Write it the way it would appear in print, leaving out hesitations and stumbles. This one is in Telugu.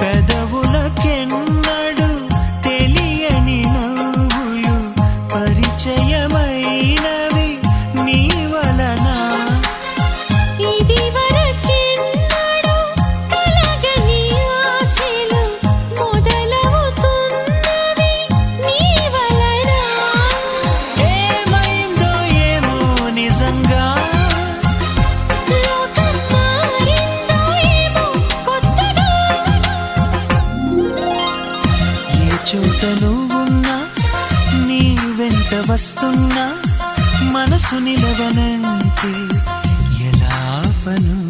పెదవులకెన్నడు తెలియని నవ్వులు పరిచయమైనవి నీ వలన. ఇదివరకెన్నడు కలగని ఆశలు మొదలవుతున్నవి నీ వలన. ఏమైందో ఏమో నిజంగా, లోకం మారిందో ఏమో కొత్తగా. ఏ చోట నువ్వున్నా నీ వెంట వస్తున్నా మనసు నిలవనంటే ఎలా ఆపను.